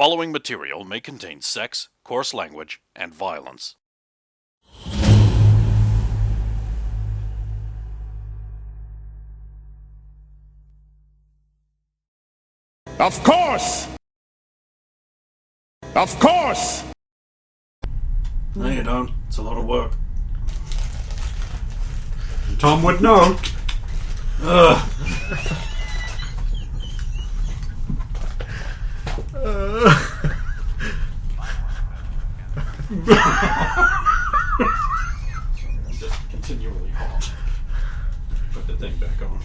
following material may contain sex, coarse language, and violence. Of course! Of course! No, you don't. It's a lot of work. Tom would know. Ugh. Just continually hot. Put the thing back on.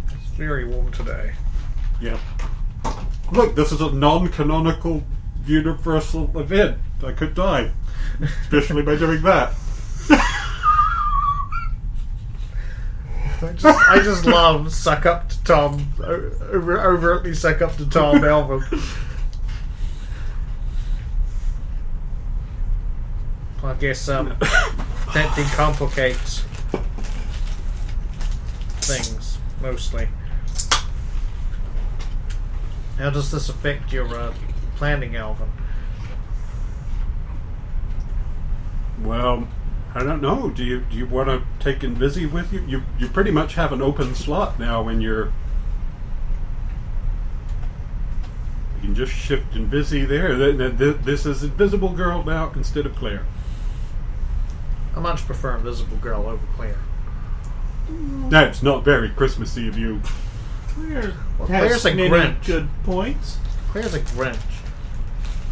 It's very warm today. Yeah. Look, this is a non-canonical universal event. I could die. Especially by doing that. I just love suck up to Tom, overtly suck up to Tom Alvin. I guess that decomplicates things, mostly. How does this affect your planning, Alvin? Well, I don't know. Do you want to take Invisi with you? You pretty much have an open slot now when you're... You can just shift Invisi there. This is Invisible Girl now instead of Claire. I much prefer Invisible Girl over Claire. That's not very Christmassy of you. Claire's a many Grinch. good points. Claire's a Grinch.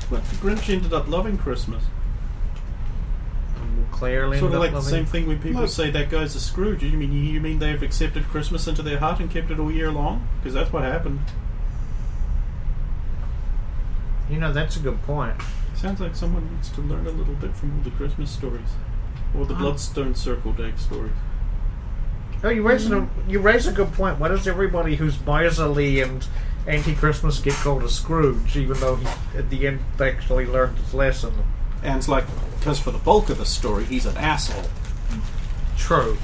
But the Grinch ended up loving Christmas. Claire Sort of like the same thing when people say that guy's a Scrooge. You mean they've accepted Christmas into their heart and kept it all year long? Because that's what happened. You know, that's a good point. Sounds like someone needs to learn a little bit from all the Christmas stories. Or the Bloodstone Circle Egg stories. Oh, you raise a good point. Why does everybody who's miserly and anti-Christmas get called a Scrooge, even though he, at the end, actually learned his lesson? And it's like, because for the bulk of the story, he's an asshole. True.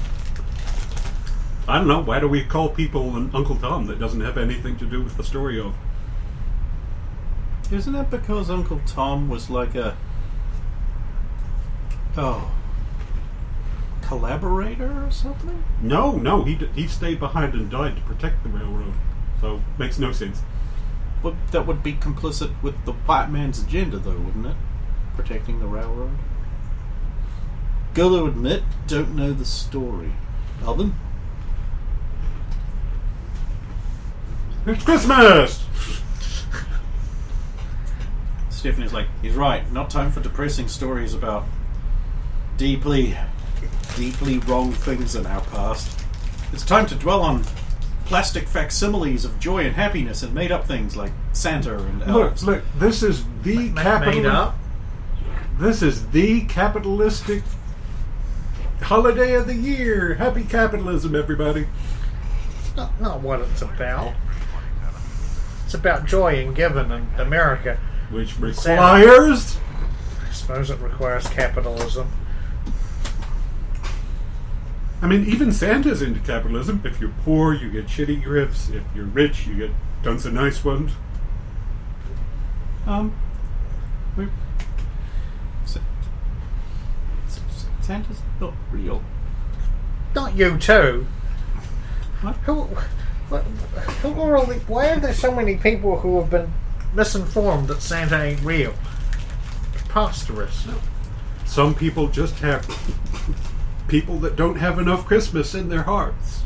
I don't know. Why do we call people an Uncle Tom that doesn't have anything to do with the story of? Isn't it because Uncle Tom was like a... collaborator or something? No. He stayed behind and died to protect the railroad. So, makes no sense. But that would be complicit with the white man's agenda, though, wouldn't it? Protecting the railroad. Gotta admit, don't know the story. Alvin? It's Christmas! Stephanie's like, he's right. Not time for depressing stories about deeply wrong things in our past. It's time to dwell on plastic facsimiles of joy and happiness and made-up things like Santa and elves. Look, this is the Made up? This is the capitalistic holiday of the year. Happy capitalism, everybody. Not what it's about. It's about joy and giving in America. Which requires... I suppose it requires capitalism. I mean, even Santa's into capitalism. If you're poor, you get shitty gifts. If you're rich, you get tons of nice ones. Santa's not real. Not you too. What? Who are all the, why are there so many people who have been misinformed that Santa ain't real? Preposterous. Some people just have people that don't have enough Christmas in their hearts.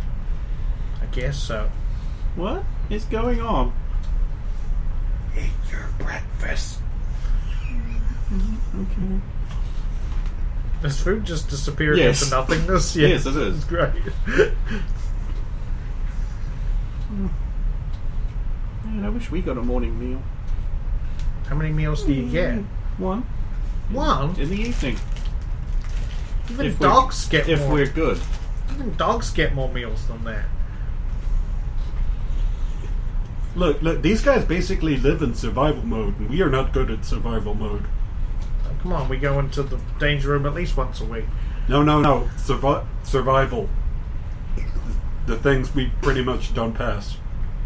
I guess so. What is going on? Eat your breakfast. Okay. This food just disappeared Yes. into nothingness. Yes, it is. It's great. Man, I wish we got a morning meal. How many meals do you get? One. One? In the evening. Even dogs get If more. we're good. Even dogs get more meals than that. Look, these guys basically live in survival mode, and we are not good at survival mode. Come on, we go into the danger room at least once a week. No. Survival. The things we pretty much done past.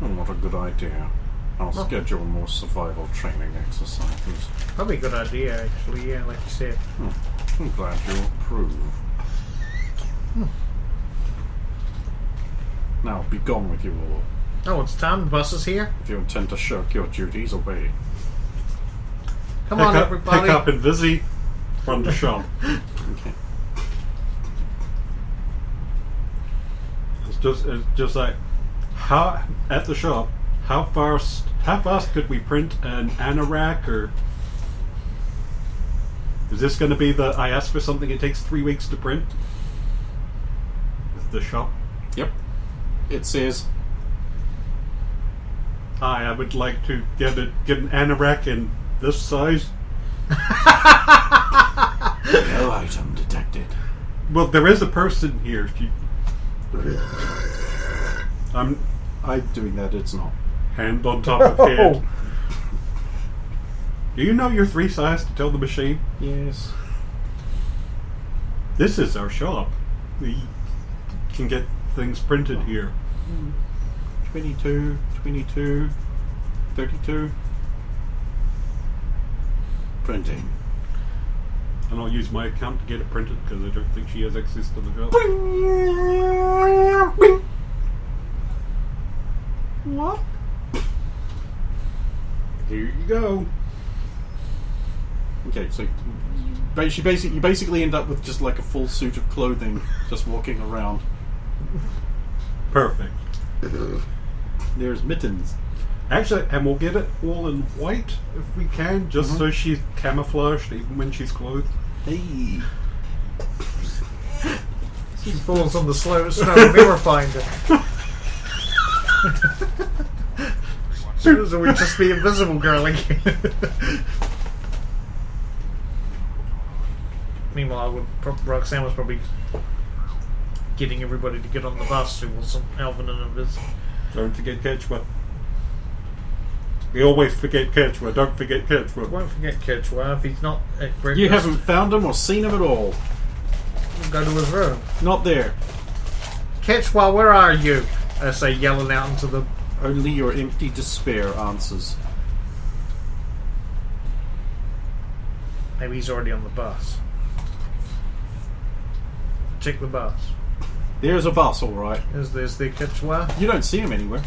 Not a good idea. I'll schedule more survival training exercises. Probably a good idea, actually. Yeah, like you said. I'm glad you approve. Now, be gone with you all. Oh, it's time. The bus is here. If you intend to shirk your duties, obey. Come on, everybody. Pick up and Vizzy, run to shop. Okay. It's just like how at the shop. How fast could we print an anorak? Or is this going to be the I asked for something? It takes 3 weeks to print. Is the shop? Yep. It says, Hi, I would like to get an anorak in this size. no item detected. Well, there is a person here. I'm doing that, it's not. hand on top of head. Do you know your 3 size to tell the machine? Yes. This is our shop. We can get things printed here. 22, 22, 32. Printing. And I'll use my account to get it printed because I don't think she has access to the shop. What? Here you go. Okay, so you basically end up with just like a full suit of clothing, just walking around. Perfect. There's mittens. Actually, and we'll get it all in white if we can, just so she's camouflaged even when she's clothed. Hey. She falls on the snow mirror finder. So we'd just be Invisible Girl again. Meanwhile, Roxanne was probably getting everybody to get on the bus who wasn't Alvin and Invisible. Don't forget Quechua. We always forget Quechua. Don't forget Quechua. Won't forget Quechua if he's not at breakfast. You haven't found him or seen him at all. We'll go to his room. Not there. Quechua, where are you? I say, yelling out into the... Only your empty despair answers. Maybe he's already on the bus. Check the bus. There's a bus, alright. Is this the Quechua? You don't see him anywhere.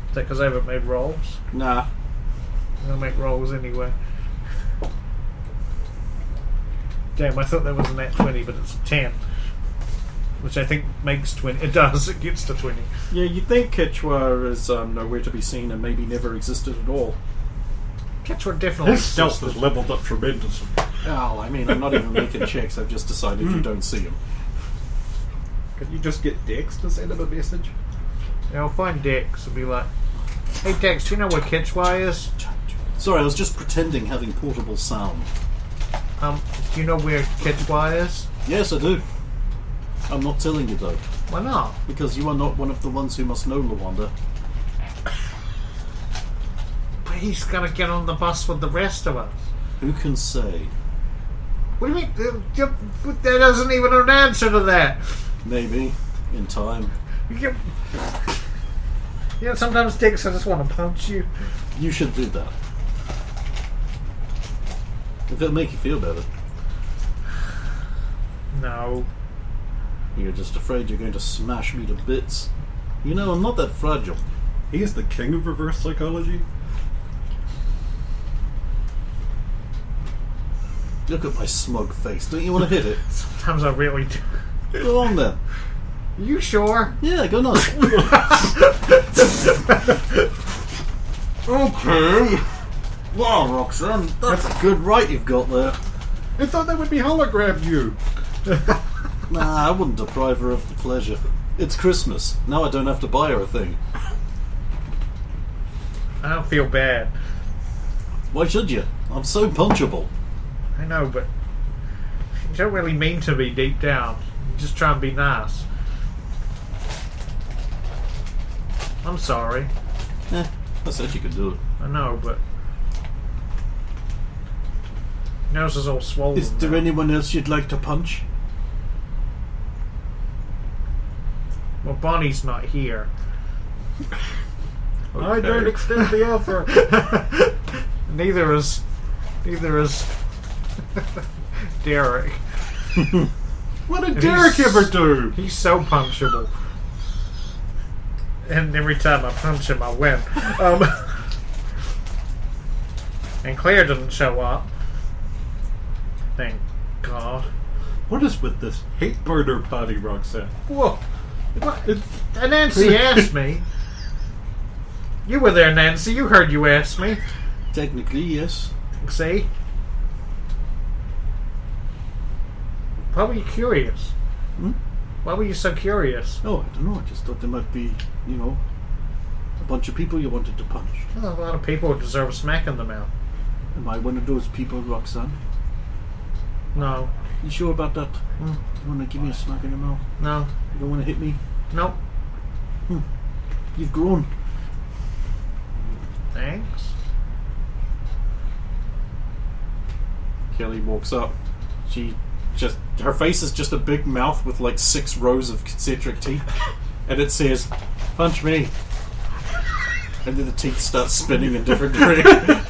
Is that because I haven't made rolls? Nah. I'm going to make rolls anyway. Damn, I thought that was a nat 20, but it's a 10. Which I think makes 20. It does, it gets to 20. Yeah, you'd think Quechua is nowhere to be seen and maybe never existed at all. Quechua definitely His stealth existed. has leveled up tremendously. Oh, I mean, I'm not even making checks. I've just decided you don't see him. Can you just get Dex to send him a message? Yeah, I'll find Dex and be like, hey Dex, do you know where Quechua is? Sorry, I was just pretending having portable sound. Do you know where Quechua is? Yes, I do. I'm not telling you though, Why not? because you are not one of the ones who must know Lawanda. But he's gonna get on the bus with the rest of us. Who can say? What do you mean? There doesn't even an answer to that. Maybe in time. You know, sometimes Dex, I just want to punch you. You should do that. If it'll make you feel better. No. You're just afraid you're going to smash me to bits. You know, I'm not that fragile. He is the king of reverse psychology. Look at my smug face. Don't you want to hit it? Sometimes I really do. Go on then. You sure? Yeah, go on. Okay. Wow, Roxanne, that's a good right you've got there. I thought that would be hologram you. Nah, I wouldn't deprive her of the pleasure. It's Christmas. Now I don't have to buy her a thing. I don't feel bad. Why should you? I'm so punchable. I know, but you don't really mean to be deep down. You just try and be nice. I'm sorry. I said you could do it. I know, but nose is all swollen. Is there now. anyone else you'd like to punch? Well, Bonnie's not here. I don't extend the offer. Neither is Derek. What did And Derek he's- ever do? He's so punchable. And every time I punch him, I win. And Claire didn't show up. Thank God. What is with this hate murder party, Roxanne? Whoa. What? And Nancy asked me. You were there, Nancy. You heard you asked me. Technically, yes. See? Why were you curious? Why were you so curious? Oh, I don't know. I just thought there might be, a bunch of people you wanted to punch. Well, a lot of people deserve a smack in the mouth. Am I one of those people, Roxanne? No. You sure about that? You want to give me a smack in the mouth? No. You don't want to hit me? Nope. You've grown. Thanks. Kelly walks up. Her face is just a big mouth with like 6 rows of concentric teeth. And it says, "Punch me." And then the teeth start spinning in different directions.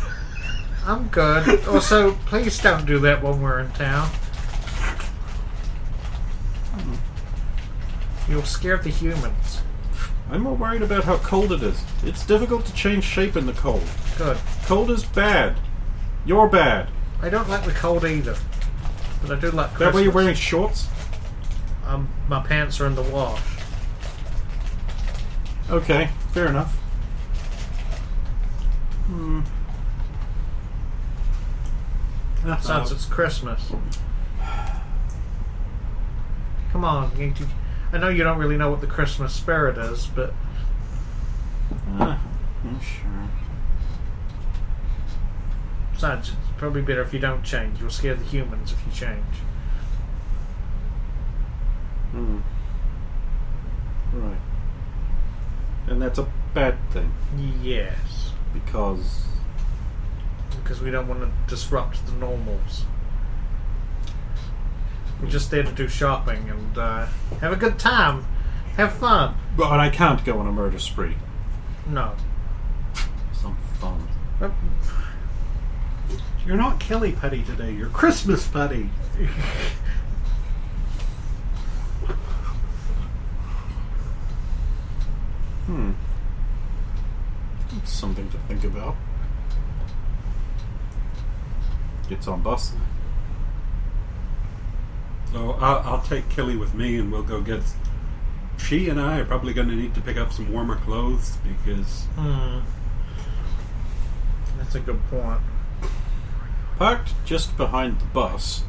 I'm good. Also, please don't do that when we're in town. You'll scare the humans. I'm more worried about how cold it is. It's difficult to change shape in the cold. Good. Cold is bad. You're bad. I don't like the cold either. But I do like Christmas. That way you're wearing shorts? My pants are in the wash. Okay, fair enough. Besides, it's Christmas. Come on. I know you don't really know what the Christmas spirit is, but... Sure. Besides, it's probably better if you don't change. You'll scare the humans if you change. Right. And that's a bad thing. Yes. Because we don't want to disrupt the normals. We're just there to do shopping and have a good time. Have fun. But I can't go on a murder spree. No. Some fun. You're not Kelly Putty today, you're Christmas Putty. That's something to think about. Gets on bus. So I'll take Kelly with me and we'll go get... She and I are probably going to need to pick up some warmer clothes because... That's a good point. Parked just behind the bus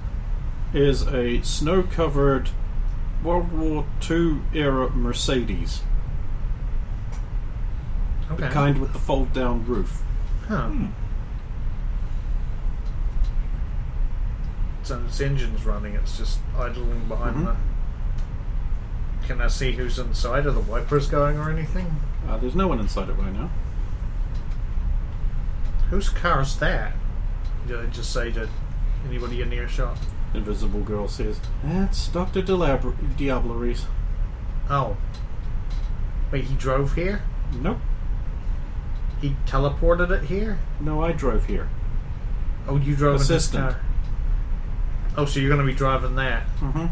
is a snow-covered World War II era Mercedes. Okay. The kind with the fold-down roof. Huh. So its engine's running, it's just idling behind the... Can I see who's inside? Are the wipers going or anything? There's no one inside it right now. Whose car's that? Did I just say to anybody in earshot? Invisible girl says, "That's Dr. Diableries." Oh. Wait, he drove here? Nope. He teleported it here? No, I drove here. Oh, you drove in his Assistant. car. Oh, so you're going to be driving that? Mm-hmm.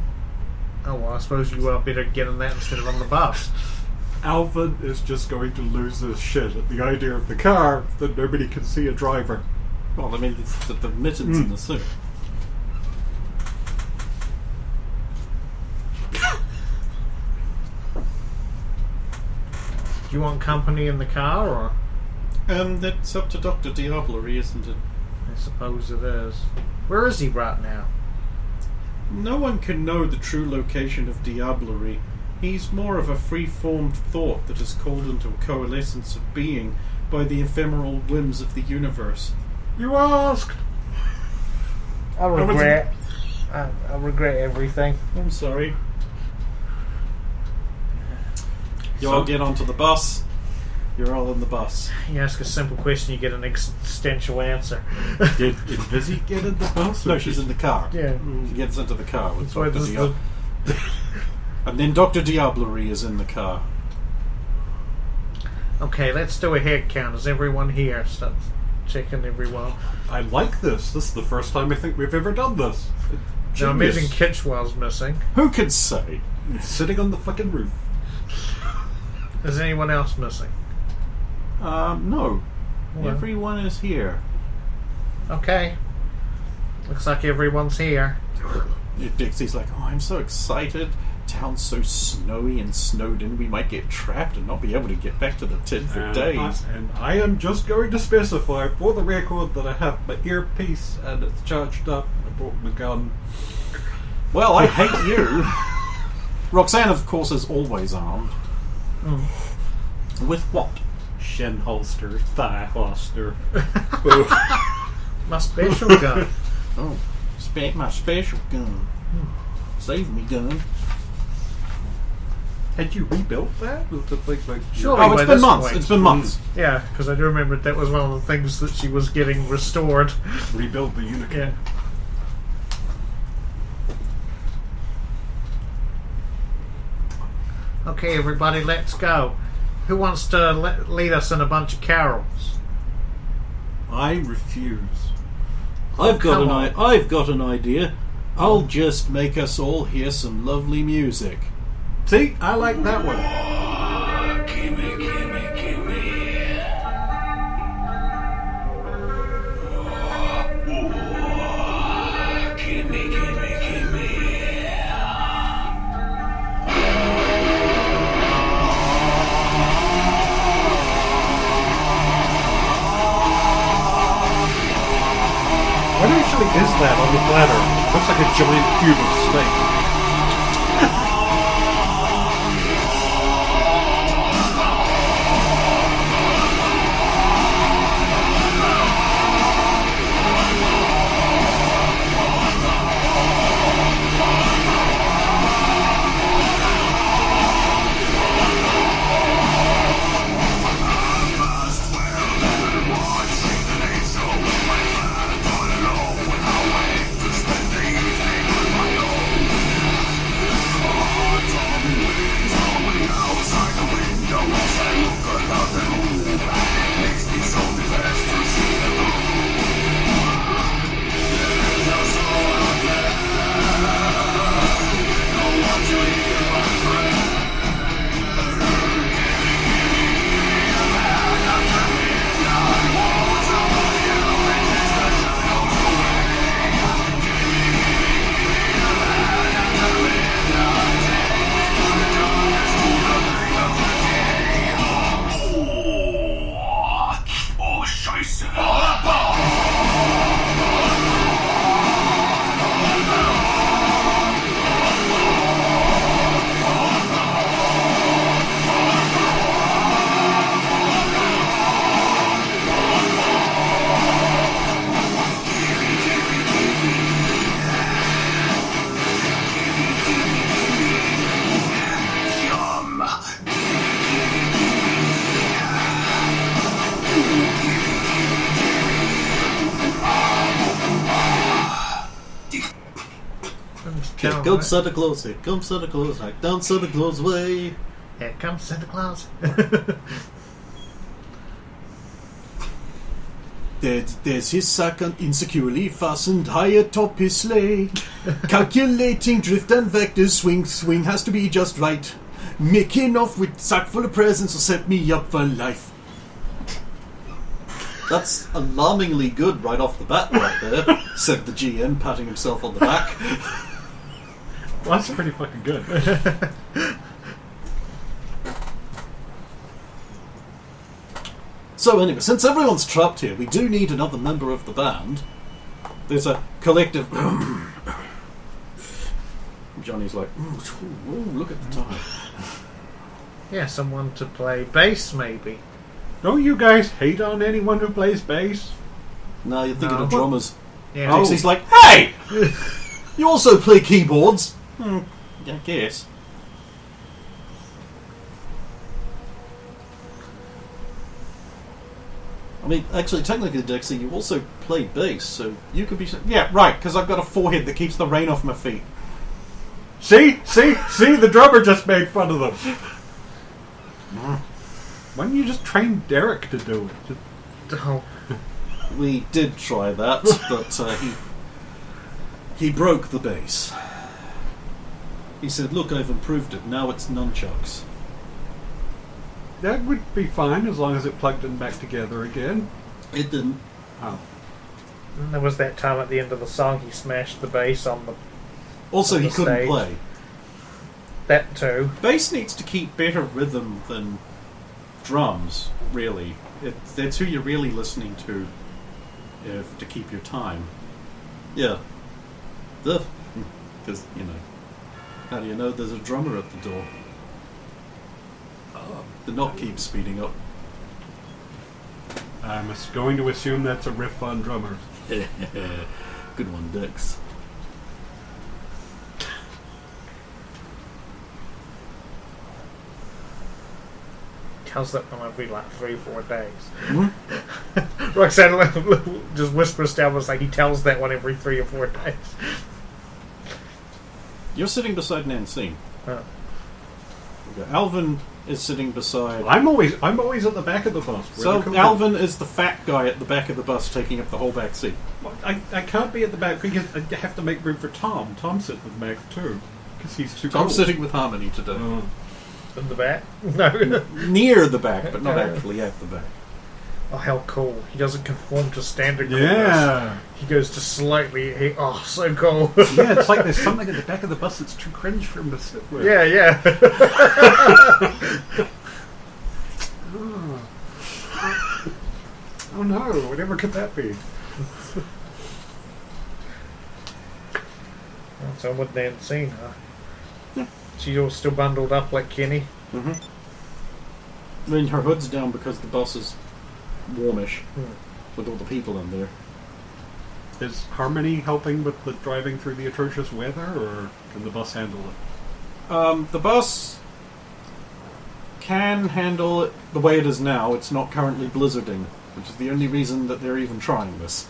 Oh, well, I suppose you better get in that instead of on the bus. Alvin is just going to lose his shit at the idea of the car that nobody can see a driver. Well, I mean, it's the mittens in the suit. Do you want company in the car, or...? That's up to Dr. Diablery, isn't it? I suppose it is. Where is he right now? No one can know the true location of Diablery. He's more of a free-formed thought that is called into a coalescence of being by the ephemeral whims of the universe. You asked! I regret everything. I'm sorry. You all get onto the bus. You're all in the bus. You ask a simple question, you get an existential answer. Did Invisi get in the bus? No, she's in the car. Yeah. She gets into the car with That's why Dr. this is And then Dr. Diablery is in the car. Okay, let's do a head count. Is everyone here? Start checking everyone. I like this. This is the first time I think we've ever done this. Now, I'm Genius. imagine Kitchwell's missing. Who could say? Sitting on the fucking roof. Is anyone else missing? No. Well. Everyone is here. Okay. Looks like everyone's here. Dixie's like, oh, I'm so excited. Town's so snowy and snowed in, we might get trapped and not be able to get back to the tin for days. And I am just going to specify for the record that I have my earpiece and it's charged up. I brought my gun. Well, I hate you. Roxanne, of course, is always armed. With what? Shin holster, thigh holster. My special gun. Oh, my special gun. Save me, gun. Had you rebuilt that? Was the thing like Sure. Oh, by it's been this months. point. It's been months. Yeah, because I do remember that was one of the things that she was getting restored. rebuild the unit? Yeah. Okay, everybody, let's go. Who wants to lead us in a bunch of carols? I refuse. I've got come on. I've got an idea. I'll just make us all hear some lovely music. See, I like that one. What actually is that on the platter? Looks like a giant cube of steak. Here comes Santa Claus, here comes Santa Claus, like down Santa Claus way. Here comes Santa Claus. There's his sack insecurely fastened high atop his sleigh. Calculating drift and vectors, swing has to be just right. Making off with sack full of presents will set me up for life. That's alarmingly good right off the bat right there, said the GM, patting himself on the back. Well, that's pretty fucking good. So anyway, since everyone's trapped here, we do need another member of the band. There's a collective... Johnny's like, ooh, look at the time. Yeah, someone to play bass, maybe. Don't you guys hate on anyone who plays bass? No, you're thinking No. of drummers. Yeah. Dixie's like, hey! You also play keyboards? I guess. I mean, actually, technically, Dixie, you also play bass, so you could be... Yeah, right, because I've got a forehead that keeps the rain off my feet. See? The drummer just made fun of them. Why don't you just train Derek to do it? Oh, We did try that, but he broke the base. He said, "Look, I've improved it. Now it's nunchucks." That would be fine as long as it plugged in back together again. It didn't. Oh. and there was that time at the end of the song he smashed the bass on the... Also, On he the couldn't stage. play. That too. Bass needs to keep better rhythm than drums, really. That's who you're really listening to to keep your time. Yeah. Because, how do you know there's a drummer at the door? The knot keeps speeding up. I'm going to assume that's a riff on drummers. Good one, Dix. Tells that one every like 3-4 days. Hmm? Roxanne just whispers down, was like, he tells that one every 3 or 4 days. You're sitting beside Nancine. Oh. Okay. Alvin is sitting beside... I'm always at the back of the bus. So Alvin is the fat guy at the back of the bus taking up the whole back seat. I can't be at the back because I have to make room for Tom. Tom sits at the back too because he's too Tom's cold. sitting with Harmony today. Oh. In the back? No. Near the back, but not actually at the back. Oh, how cool. He doesn't conform to standard coolness. Yeah. He goes to slightly... Oh, so cool. Yeah, it's like there's something at the back of the bus that's too cringe for him to sit with. Yeah, yeah. Oh no, whatever could that be? So with Nancine, huh? Yeah. She's all still bundled up like Kenny. Mm-hmm. I mean, her hood's down because the bus is warmish with all the people in there. Is Harmony helping with the driving through the atrocious weather, or can the bus handle it? The bus can handle it the way it is now. It's not currently blizzarding, which is the only reason that they're even trying this.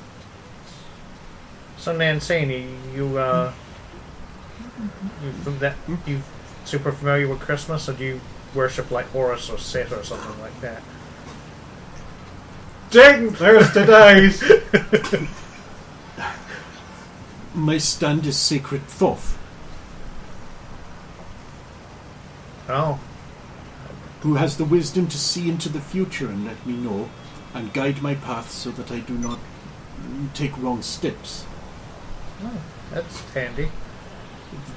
So Nancine, you from that you super familiar with Christmas, or do you worship like Horus or Set or something like that? Ding! There's today's! My stand is sacred Thoth, Oh, who has the wisdom to see into the future and let me know, and guide my path so that I do not take wrong steps. that's handy.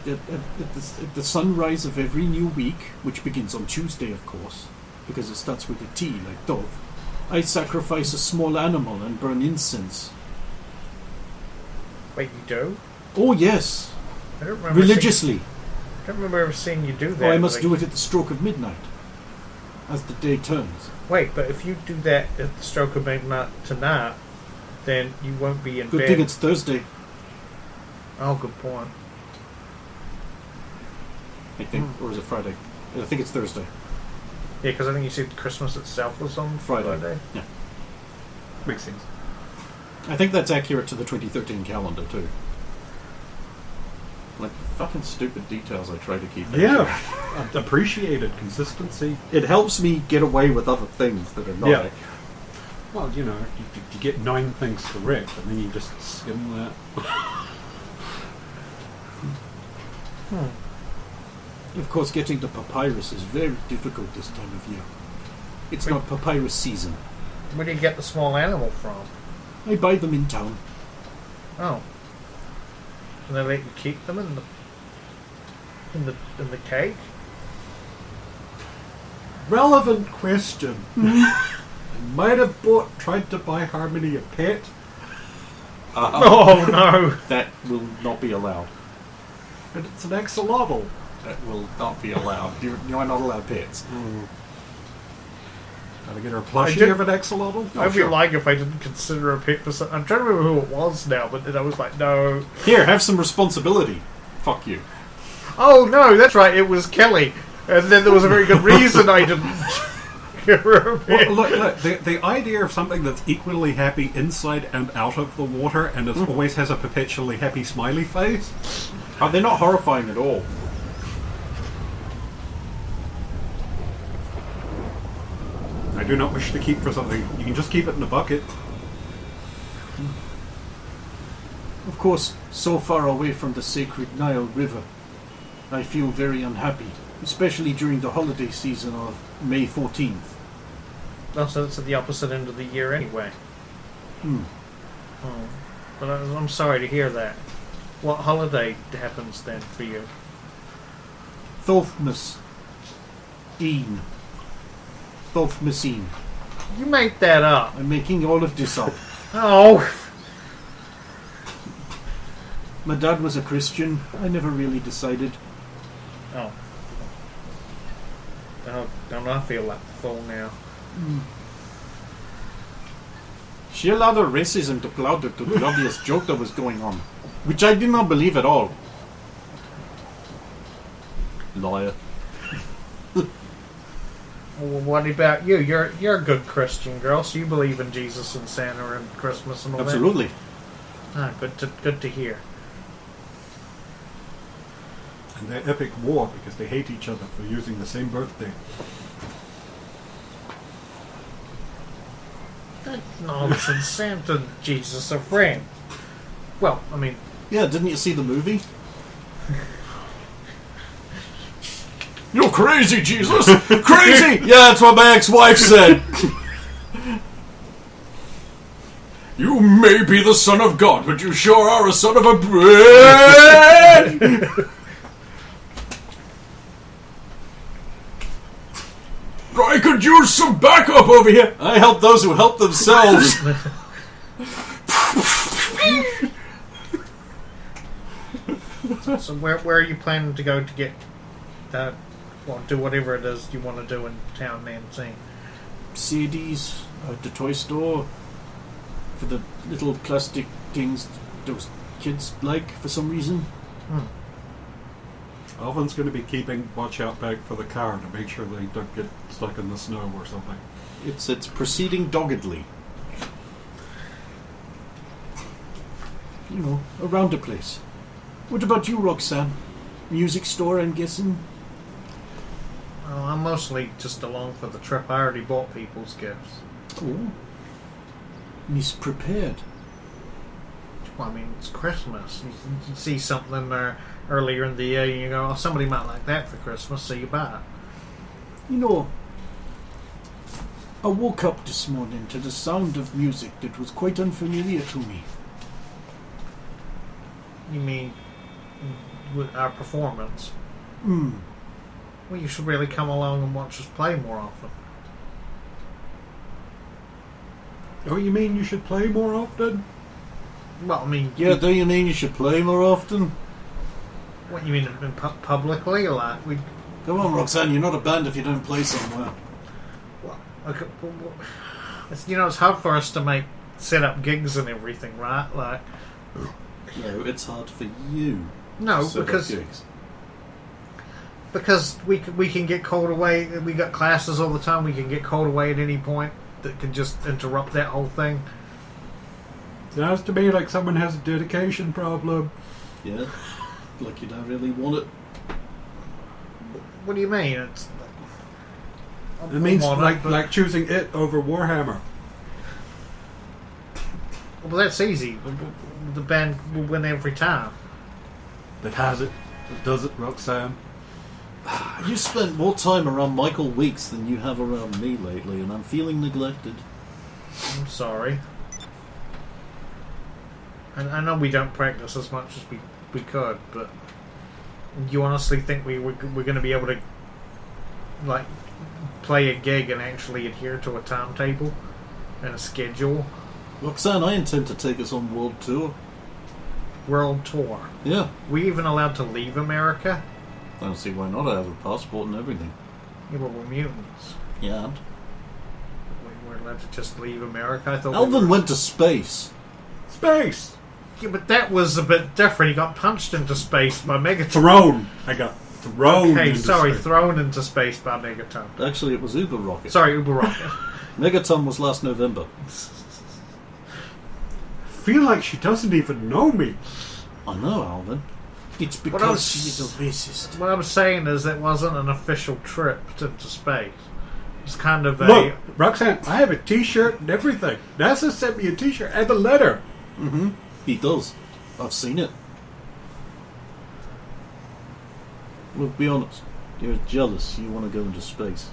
At the sunrise of every new week, which begins on Tuesday, of course, because it starts with a T, like Thoth, I sacrifice a small animal and burn incense. Wait, you do? Oh, yes. I don't remember Religiously. I don't remember ever seeing you do that. Oh, I must do it at the stroke of midnight, as the day turns. Wait, but if you do that at the stroke of midnight tonight, then you won't be in Good bed. thing it's Thursday, Oh, good point. I think. Or is it Friday? I think it's Thursday. Yeah, because I think you said Christmas itself was on Friday. Yeah. Makes sense. I think that's accurate to the 2013 calendar, too. Like, fucking stupid details I try to keep. Yeah. Appreciated consistency. It helps me get away with other things that are not. Yeah. Well, you get 9 things correct, and then you just skim that. Of course, getting the papyrus is very difficult this time of year. It's not papyrus season. Where do you get the small animal from? I buy them in town. Oh. And they let you keep them in the cake? Relevant question. I might have tried to buy Harmony a pet. Oh no! That will not be allowed. And it's an axolotl. That will not be allowed. You are not allowed pets. Gotta get her a I plushie did- of an axolotl? I'd be lying if I didn't consider a pet for some... I'm trying to remember who it was now, but then I was like, no. Here, have some responsibility. Fuck you. Oh no, that's right, it was Kelly. And then there was a very good reason I didn't give her a pet. Well, look, the idea of something that's equally happy inside and out of the water and always has a perpetually happy smiley face. Oh, they're not horrifying at all. do not wish to keep for something, you can just keep it in a bucket. Of course, so far away from the sacred Nile River, I feel very unhappy, especially during the holiday season of May 14th. Also, it's at the opposite end of the year anyway. Hmm. Oh, but I'm sorry to hear that. What holiday happens then for you? Thothmas Een. Thothmasine. You made that up. I'm making all of this up. Oh! My dad was a Christian. I never really decided. Oh. Don't I feel like a fool now? She allowed her racism to cloud the obvious joke that was going on, which I did not believe at all. Liar. Well, what about you? You're a good Christian girl, so you believe in Jesus and Santa and Christmas and all Absolutely. that? Ah, good to hear. And their epic war because they hate each other for using the same birthday. That's nonsense. Santa and Jesus are friends. Well, I mean... Yeah, didn't you see the movie? You're crazy, Jesus! Crazy! Yeah, that's what my ex-wife said. You may be the son of God, but you sure are a son of a bitch! I could use some backup over here! I help those who help themselves. So where are you planning to go to get that? Well, do whatever it is you want to do in town, Nancy. CDs at the toy store for the little plastic things those kids like for some reason. Alvin's going to be keeping watch out bag for the car to make sure they don't get stuck in the snow or something. It's proceeding doggedly. You know, around the place. What about you, Roxanne? Music store, I'm guessing? Oh, I'm mostly just along for the trip. I already bought people's gifts. Oh. Misprepared. Well, I mean, it's Christmas. You see something there earlier in the year and you go, oh, somebody might like that for Christmas, so you buy it. You know, I woke up this morning to the sound of music that was quite unfamiliar to me. You mean with our performance? Hmm. Well, you should really come along and watch us play more often. Oh, you mean you should play more often? Well, I mean... Yeah, do you mean you should play more often? What, you mean in publicly? Like, we... Come on, Roxanne, you're not a band if you don't play somewhere. Well, okay, it's, you know, it's hard for us to set up gigs and everything, right? Like... No, it's hard for you. No, to set up because... gigs. Because we can get called away. We got classes all the time. We can get called away at any point that can just interrupt that whole thing. Sounds to me like someone has a dedication problem. Yeah, like you don't really want it. What do you mean? It's It means want like it, but- like choosing it over Warhammer. Well, that's easy. The band will win every time. That has it. That does it, Roxanne. You spent more time around Michael Weeks than you have around me lately, and I'm feeling neglected. I'm sorry. I know we don't practice as much as we could, but you honestly think we're going to be able to like play a gig and actually adhere to a timetable and a schedule? Roxanne, I intend to take us on world tour. World tour. Yeah. We even allowed to leave America? I don't see why not. I have a passport and everything. Yeah, but we're mutants. Yeah, and? We weren't allowed to just leave America. I thought Alvin went to space. Space! Yeah, but that was a bit different. He got punched into space by Megaton. Thrown! I got thrown Okay, into sorry, space. thrown into space by Megaton. Actually, it was Uber Rocket. Sorry, Uber Rocket. Megaton was last November. Feel like she doesn't even know me. I know, Alvin. It's What because else? she's a racist. What I'm saying is it wasn't an official trip to space. It's kind of a... Look, Roxanne, I have a T-shirt and everything. NASA sent me a T-shirt and a letter. Mm-hmm. He does. I've seen it. Look, be honest. You're jealous. You want to go into space.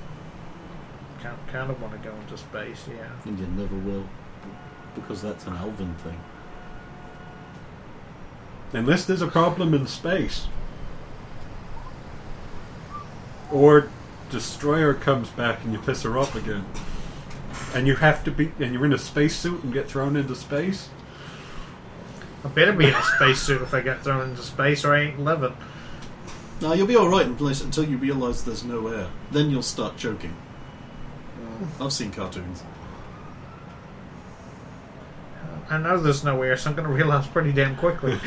Kind of want to go into space, yeah. And you never will. Because that's an Alvin thing. Unless there's a problem in space. Or Destroyer comes back and you piss her off again. And you have to be... And you're in a spacesuit and get thrown into space? I better be in a spacesuit if I get thrown into space or I ain't living. No, you'll be alright in place until you realise there's no air. Then you'll start choking. I've seen cartoons. I know there's no air, so I'm going to realise pretty damn quickly.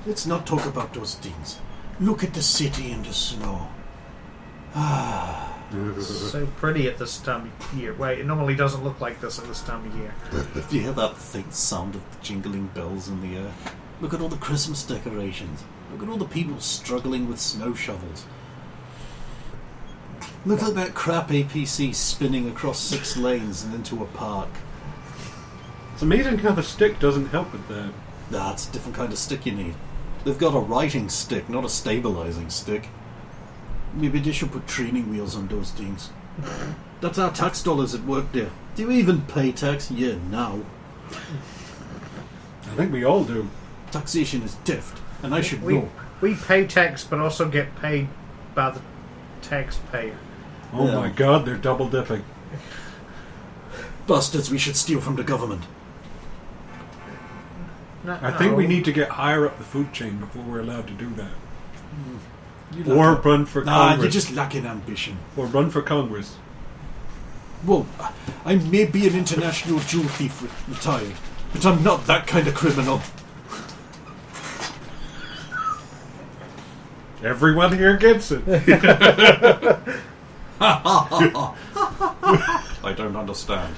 Let's not talk about those things. Look at the city in the snow. So pretty at this time of year. Wait, it normally doesn't look like this at this time of year. Do you hear that faint sound of the jingling bells in the air? Look at all the Christmas decorations. Look at all the people struggling with snow shovels. Look at that crap APC spinning across 6 lanes and into a park. It's amazing how the stick doesn't help with that. Nah, it's a different kind of stick you need. They've got a writing stick, not a stabilizing stick. Maybe they should put training wheels on those things. That's our tax dollars at work there. Do you even pay tax? Yeah, now. I think we all do. Taxation is deft, and I should We know. pay tax, but also get paid by the taxpayer. Oh Yeah. my god, they're double dipping. Bastards, we should steal from the government. I think we need to get higher up the food chain before we're allowed to do that. You Or lack- run for Nah, Congress. you're just lacking ambition. Or run for Congress. Well, I may be an international jewel thief retired, but I'm not that kind of criminal. Everyone here gets it. I don't understand.